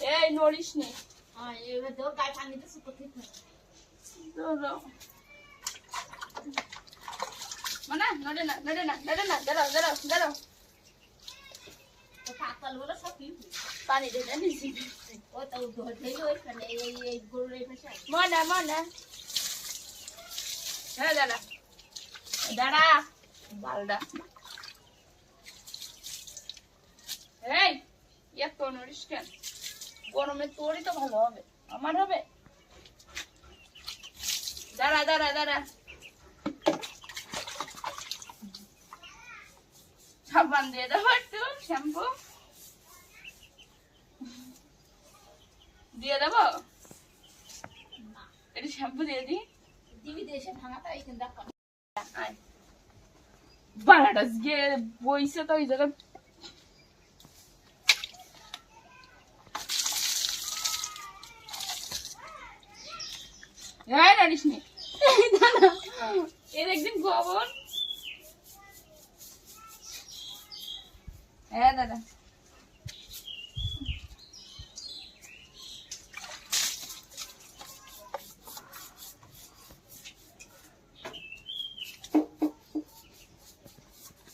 এই নড়িস নি। এবার তোর গায়ে পানিতে শুকো ঠিক না মানে নড়ে না নড়ে না নড়ে না দাঁড়াও দাঁড়াও দাঁড়াও তো পাতাল বলে সব কি পানি দে নিছি ও তো ধরতেই ওইখানে এই গরুর এই পাশে মনে মনে হ্যাঁ দাঁড়া দাঁড়া বালদা এই এত নড়িস কেন গরমে তোরই তো ভালো হবে আমার হবে দাঁড়া দাঁড়া দাঁড়া সাবান দিয়ে দেবো একটু শ্যাম্পু দিয়ে দেবো একটু শ্যাম্পু দিয়ে দিই টিভি দেশে ভাঙাটা এইখানে দেখো বাড়াটা গিয়ে বইছে তো ওই জায়গায় জানিস নি এর একদিন গোবর হ্যাঁ দাদা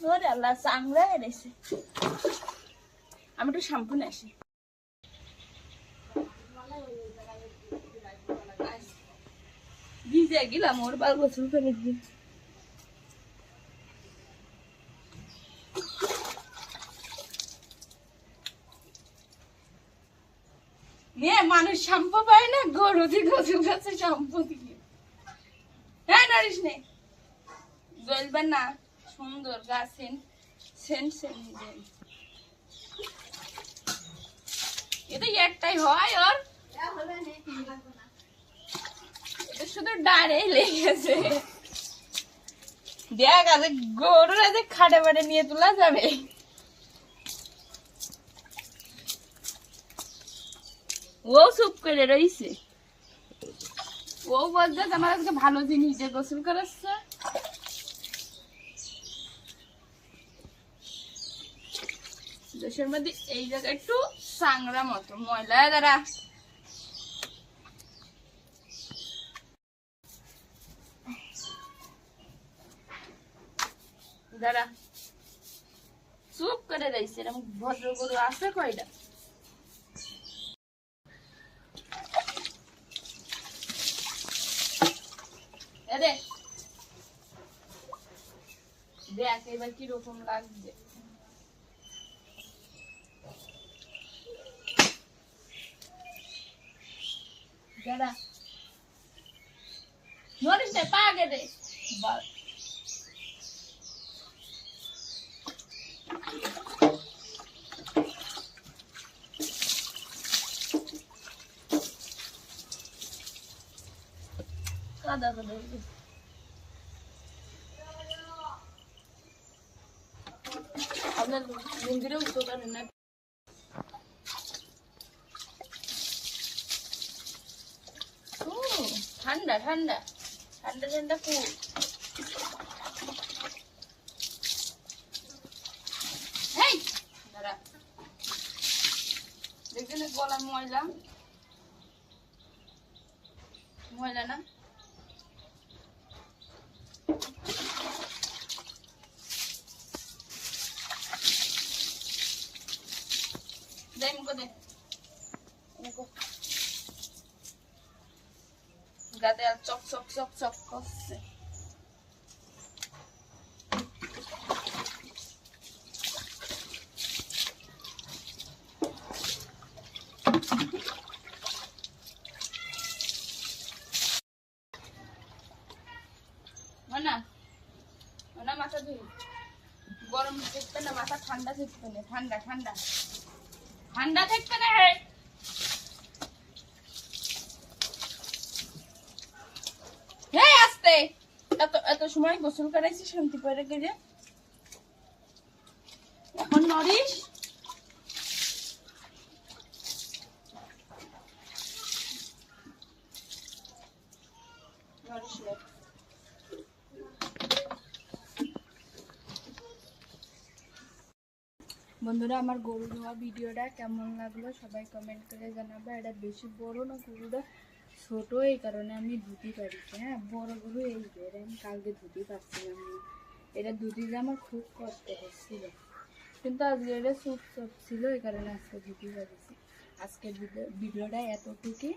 ওরে আল্লাহ চাংড়া এনেছে আমি একটু শ্যাম্পু নিয়ে আসি ভিজে গেলাম ওর বাল গোসল করে দিয়ে মানুষ শ্যাম্পু পায় না গরু দিয়ে গোসল করছে শ্যাম্পু দিয়ে হ্যাঁ নারিস নে জ্বলবেন না সুন্দর গাছ সেন্ট এটা একটাই হয় ওর এটা শুধু ডারে লেগেছে দেখ আজ গরুরা যে খাটে বাটে নিয়ে তোলা যাবে ও চুপ করে রয়েছে ও বলছে আমার আজকে ভালো জিনিস যে গোসল করাচ্ছে দেশের মধ্যে এই জায়গা একটু সাংরা মতো ময়লা দাঁড়া দাঁড়া চুপ করে রয়েছে এরকম ভদ্র গরু আছে কয়টা দেখ এবার কিরকম লাগছে দাঁড়া নড়িস না পা গেলে কাদা কাদা আপনার মন্দিরে উঠতে পারেন না ঠান্ডা ঠান্ডা ঠান্ডা ঠান্ডা ফুল এই দাঁড়া দেখছেন গলা ময়লা ময়লা না দে মুখে দে গাতে আর চক চক চক চক করছে মাথা ধুই গরম থাকবে না মাথা ঠান্ডা থাকবে না ঠান্ডা ঠান্ডা ঠান্ডা থাকবে না হ্যাঁ আস্তে এত এত সময় গোসল করাইছি শান্তি করে গেলে এখন নড়িস নড়িস না বন্ধুরা, আমার গরু ধোয়া ভিডিওটা কেমন লাগলো সবাই কমেন্ট করে জানাবে। এটা বেশি বড় না, গরুটা ছোট, এই কারণে আমি ধুতে পারিছি। হ্যাঁ, বড় গরু এই বের আমি কালকে ধুতে পারছিলাম না। এটা ধুতে আমার খুব কষ্ট হচ্ছিল, কিন্তু আজকে এটা চুপচাপ ছিল, এই কারণে আজকে ধুতে পারিছি। আজকের ভিডিওটা এতটুকুই।